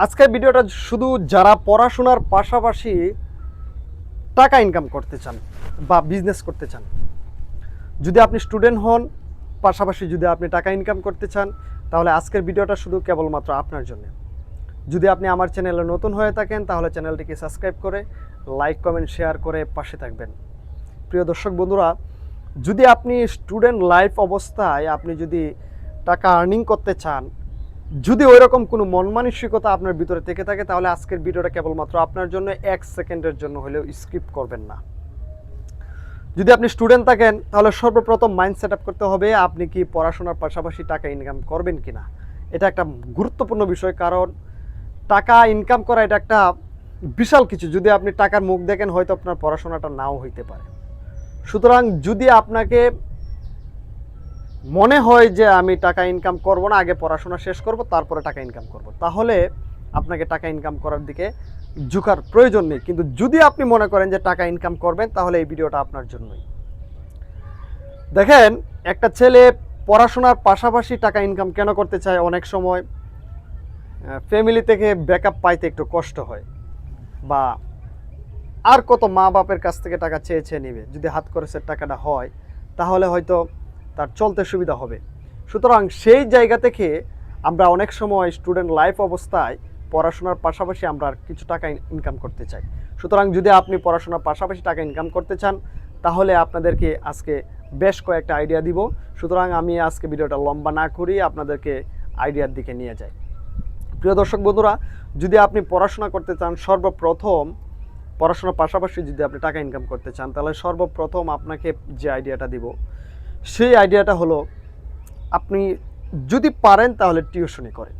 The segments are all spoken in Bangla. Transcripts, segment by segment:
আজকের ভিডিওটা শুধু যারা পড়াশোনার পাশাপাশি টাকা ইনকাম করতে চান বা বিজনেস করতে চান, যদি আপনি স্টুডেন্ট হন, পাশাপাশি যদি আপনি টাকা ইনকাম করতে চান, তাহলে আজকের ভিডিওটা শুধু কেবলমাত্র আপনার জন্য। যদি আপনি আমার চ্যানেলে নতুন হয়ে থাকেন তাহলে চ্যানেলটিকে সাবস্ক্রাইব করে লাইক কমেন্ট শেয়ার করে পাশে থাকবেন। প্রিয় দর্শক বন্ধুরা, যদি আপনি স্টুডেন্ট লাইফ অবস্থায় আপনি যদি টাকা আর্নিং করতে চান, যদি ওই রকম কোনো মন মানসিকতা আপনার ভিতরে থেকে থাকে, তাহলে আজকের ভিডিওটা কেবলমাত্র আপনার জন্য। 1 সেকেন্ডের জন্য হলেও স্কিপ করবেন না। যদি আপনি স্টুডেন্ট থাকেন তাহলে সর্বপ্রথম মাইন্ড সেট আপ করতে হবে আপনি কি পড়াশোনার পাশাপাশি টাকা ইনকাম করবেন কিনা। এটা একটা গুরুত্বপূর্ণ বিষয়, কারণ টাকা ইনকাম করা এটা একটা বিশাল কিছু। যদি আপনি টাকার মুখ দেখেন হয়তো আপনার পড়াশোনাটা নাও হইতে পারে। সুতরাং যদি আপনাকে মনে হয় যে আমি টাকা ইনকাম করব না, আগে পড়াশোনা শেষ করব তারপরে টাকা ইনকাম করব, তাহলে আপনাকে টাকা ইনকাম করার দিকে ঝুঁকার প্রয়োজন নেই। কিন্তু যদি আপনি মনে করেন যে টাকা ইনকাম করবেন, তাহলে এই ভিডিওটা আপনার জন্যই। দেখেন, একটা ছেলে পড়াশোনার পাশাপাশি টাকা ইনকাম কেন করতে চায়? অনেক সময় ফ্যামিলি থেকে ব্যাকআপ পাইতে একটু কষ্ট হয়, বা আর কত মা বাপের কাছ থেকে টাকা চেয়ে চেয়ে নিবে। যদি হাত খরচের টাকাটা হয় তাহলে হয়তো তার চলতে সুবিধা হবে। সুতরাং সেই জায়গা থেকে আমরা অনেক সময় স্টুডেন্ট লাইফ অবস্থায় পড়াশোনার পাশাপাশি আমরা কিছু টাকা ইনকাম করতে চাই। সুতরাং যদি আপনি পড়াশোনার পাশাপাশি টাকা ইনকাম করতে চান, তাহলে আপনাদেরকে আজকে বেশ কয়েকটা আইডিয়া দিব। সুতরাং আমি আজকে ভিডিওটা লম্বা না করি আপনাদেরকে আইডিয়ার দিকে নিয়ে যাই। প্রিয় দর্শক বন্ধুরা, যদি আপনি পড়াশোনা করতে চান, সর্বপ্রথম পড়াশোনার পাশাপাশি যদি আপনি টাকা ইনকাম করতে চান, তাহলে সর্বপ্রথম আপনাকে যে আইডিয়াটা দিব সেই আইডিয়াটা হলো, আপনি যদি পারেন তাহলে টিউশনি করেন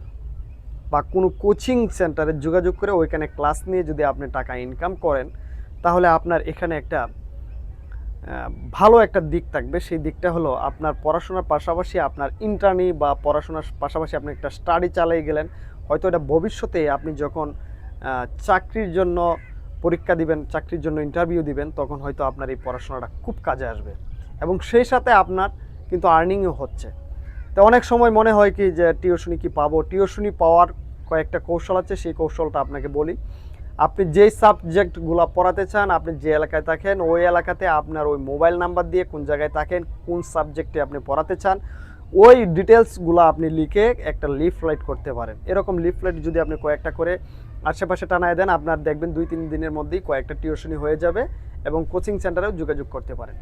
বা কোনো কোচিং সেন্টারে যোগাযোগ করে ওইখানে ক্লাস নিয়ে যদি আপনি টাকা ইনকাম করেন, তাহলে আপনার এখানে একটা ভালো একটা দিক থাকবে। সেই দিকটা হলো, আপনার পড়াশোনার পাশাপাশি আপনার ইন্টার্নি বা পড়াশোনার পাশাপাশি আপনি একটা স্টাডি চালিয়ে গেলেন। হয়তো এটা ভবিষ্যতে আপনি যখন চাকরির জন্য পরীক্ষা দিবেন, চাকরির জন্য ইন্টারভিউ দিবেন, তখন হয়তো আপনার এই পড়াশোনাটা খুব কাজে আসবে এবং সেই সাথে আপনার কিন্তু আর্নিংও হচ্ছে। তো অনেক সময় মনে হয় কি যে টিউশনি কি পাবো? টিউশনি পাওয়ার কয়েকটা কৌশল আছে, সেই কৌশলটা আপনাকে বলি। আপনি যেই সাবজেক্টগুলো পড়াতে চান, আপনি যে এলাকায় থাকেন ওই এলাকাতে আপনার ওই মোবাইল নাম্বার দিয়ে কোন জায়গায় থাকেন, কোন সাবজেক্টে আপনি পড়াতে চান, ওই ডিটেলসগুলো আপনি লিখে একটা লিফলেট করতে পারেন। এরকম লিফলেট যদি আপনি কয়েকটা করে আশেপাশে টানায় দেন, আপনার দেখবেন 2-3 দিনের মধ্যেই কয়েকটা টিউশনি হয়ে যাবে এবং কোচিং সেন্টারেও যোগাযোগ করতে পারেন।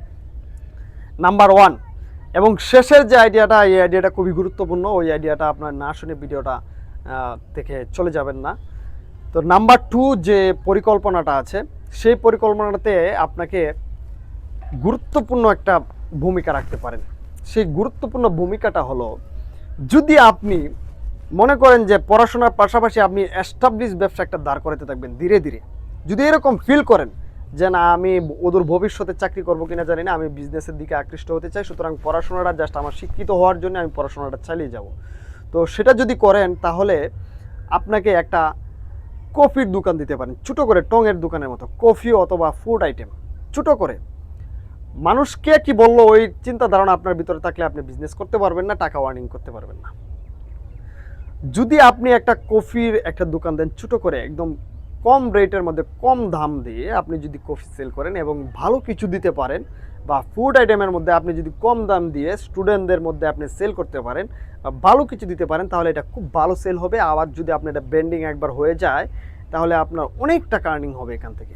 নাম্বার 1 এবং শেষের যে আইডিয়াটা, এই আইডিয়াটা খুবই গুরুত্বপূর্ণ। ওই আইডিয়াটা আপনার না শুনে ভিডিওটা থেকে চলে যাবেন না। তো নাম্বার 2 যে পরিকল্পনাটা আছে, সেই পরিকল্পনাটাতে আপনাকে গুরুত্বপূর্ণ একটা ভূমিকা রাখতে পারেন। সেই গুরুত্বপূর্ণ ভূমিকাটা হলো, যদি আপনি মনে করেন যে পড়াশোনার পাশাপাশি আপনি এস্টাবলিশ ব্যবসা একটা দাঁড় করাতে থাকবেন ধীরে ধীরে, যদি এরকম ফিল করেন যে না আমি ওদের ভবিষ্যতে চাকরি করবো কিনা জানি না, আমি বিজনেসের দিকে আকৃষ্ট হতে চাই, সুতরাং পড়াশোনাটা জাস্ট আমার শিক্ষিত হওয়ার জন্য আমি পড়াশোনাটা চালিয়ে যাব, তো সেটা যদি করেন তাহলে আপনাকে একটা কফির দোকান দিতে পারেন, ছোটো করে টঙের দোকানের মতো, কফি অথবা ফুড আইটেম ছোটো করে। মানুষকে কি বললো ওই চিন্তা ধারণা আপনার ভিতরে থাকলে আপনি বিজনেস করতে পারবেন না, টাকা আর্নিং করতে পারবেন না। যদি আপনি একটা কফির একটা দোকান দেন ছোটো করে, একদম কম রেটের মধ্যে কম দাম দিয়ে আপনি যদি কফি সেল করেন এবং ভালো কিছু দিতে পারেন, বা ফুড আইটেমের মধ্যে আপনি যদি কম দাম দিয়ে স্টুডেন্টদের মধ্যে আপনি সেল করতে পারেন বা ভালো কিছু দিতে পারেন, তাহলে এটা খুব ভালো সেল হবে। আবার যদি আপনার এটা ব্র্যান্ডিং একবার হয়ে যায়, তাহলে আপনার অনেক টাকা আর্নিং হবে এখান থেকে।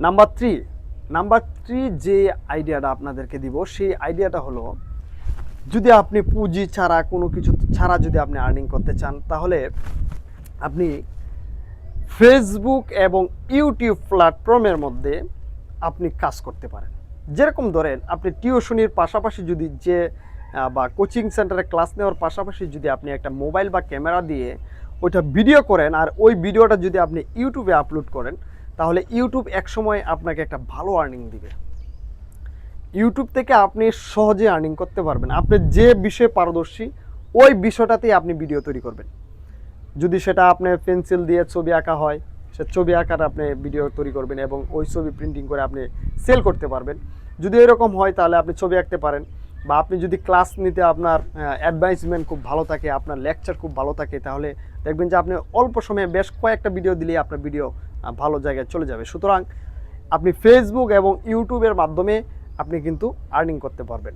নাম্বার থ্রি যে আইডিয়াটা আপনাদেরকে দিব, সেই আইডিয়াটা হলো, যদি আপনি পুঁজি ছাড়া কোনো কিছু ছাড়া যদি আপনি আর্নিং করতে চান, তাহলে আপনি ফেসবুক এবং ইউটিউব প্ল্যাটফর্মের মধ্যে আপনি কাজ করতে পারেন। যেরকম ধরেন, আপনি টিউশনির পাশাপাশি যদি যে বা কোচিং সেন্টারে ক্লাস নেওয়ার পাশাপাশি যদি আপনি একটা মোবাইল বা ক্যামেরা দিয়ে ওইটা ভিডিও করেন, আর ওই ভিডিওটা যদি আপনি ইউটিউবে আপলোড করেন, তাহলে ইউটিউব একসময় আপনাকে একটা ভালো আর্নিং দিবে। ইউটিউব থেকে আপনি সহজে আর্নিং করতে পারবেন। আপনি যে বিষয়ে পারদর্শী ওই বিষয়টাতেই আপনি ভিডিও তৈরি করবেন। যদি সেটা আপনি পেন্সিল দিয়ে ছবি আঁকা হয়, সে ছবি আঁকার আপনি ভিডিও তৈরি করবেন এবং ওই ছবি প্রিন্টিং করে আপনি সেল করতে পারবেন। যদি এরকম হয় তাহলে আপনি ছবি আঁকতে পারেন, বা আপনি যদি ক্লাস নিতে আপনার অ্যাডভাইসমেন্ট খুব ভালো থাকে, আপনার লেকচার খুব ভালো থাকে, তাহলে দেখবেন যে আপনি অল্প সময়ে বেশ কয়েকটা ভিডিও দিলেই আপনার ভিডিও ভালো জায়গায় চলে যাবে। সুতরাং আপনি ফেসবুক এবং ইউটিউবের মাধ্যমে আপনি কিন্তু আর্নিং করতে পারবেন।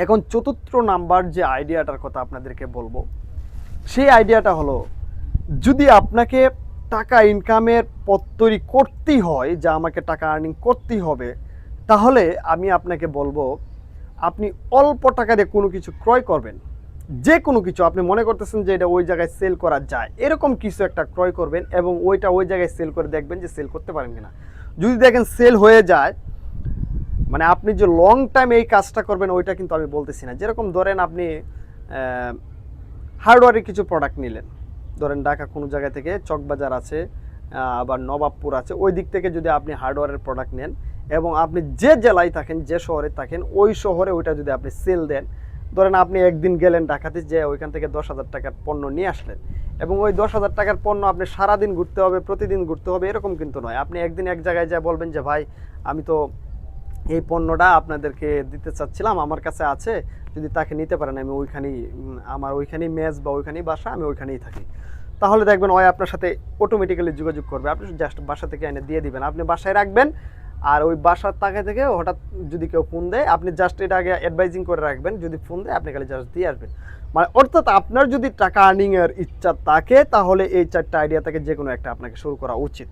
এখন চতুর্থ নাম্বার যে আইডিয়াটার কথা আপনাদেরকে বলবো, সেই আইডিয়াটা হলো, যদি আপনাকে টাকা ইনকামের পথ তৈরি করতেই হয়, যা আমাকে টাকা আর্নিং করতেই হবে, তাহলে আমি আপনাকে বলবো আপনি অল্প টাকা দিয়ে কোনো কিছু ক্রয় করবেন। যে কোনো কিছু আপনি মনে করতেছেন যে এটা ওই জায়গায় সেল করা যায়, এরকম কিছু একটা ক্রয় করবেন এবং ওইটা ওই জায়গায় সেল করে দেখবেন যে সেল করতে পারেন কিনা। যদি দেখেন সেল হয়ে যায়, মানে আপনি যে লং টাইম এই কাজটা করবেন ওইটা কিন্তু আমি বলতেছি না। যেরকম ধরেন আপনি হার্ডওয়্যারের কিছু প্রোডাক্ট নিলেন, ধরেন ঢাকা কোনো জায়গা থেকে চকবাজার আছে, আবার নবাবপুর আছে, ওই দিক থেকে যদি আপনি হার্ডওয়্যারের প্রোডাক্ট নেন এবং আপনি যে জেলায় থাকেন, যে শহরে থাকেন, ওই শহরে ওইটা যদি আপনি সেল দেন, ধরেন আপনি একদিন গেলেন ঢাকাতে, যে ওইখান থেকে 10,000 টাকার পণ্য নিয়ে আসলেন এবং ওই 10,000 টাকার পণ্য আপনি সারাদিন ঘুরতে হবে, প্রতিদিন ঘুরতে হবে, এরকম কিন্তু নয়। আপনি একদিন এক জায়গায় যা বলবেন যে ভাই আমি তো এই পণ্যটা আপনাদেরকে দিতে চাচ্ছিলাম, আমার কাছে আছে, যদি তাকে নিতে পারেন, আমি ওইখানেই আমার ওইখানেই মেজ বা ওইখানেই বাসা, আমি ওইখানেই থাকি। তাহলে দেখবেন ওই আপনার সাথে অটোমেটিক্যালি যোগাযোগ করবে, আপনি জাস্ট বাসা থেকে এনে দিয়ে দিবেন, আপনি বাসায় রাখবেন। আর ওই বাসার টাকা থেকে হঠাৎ যদি কেউ ফোন দেয়, আপনি জাস্ট এটা আগে অ্যাডভাইজিং করে রাখবেন, যদি ফোন দেয় আপনি খালি জাস্ট দিয়ে আসবেন। মানে অর্থাৎ আপনার যদি টাকা আর্নিংয়ের ইচ্ছা থাকে, তাহলে এই 4টা আইডিয়া থেকে যে কোনো একটা আপনাকে শুরু করা উচিত।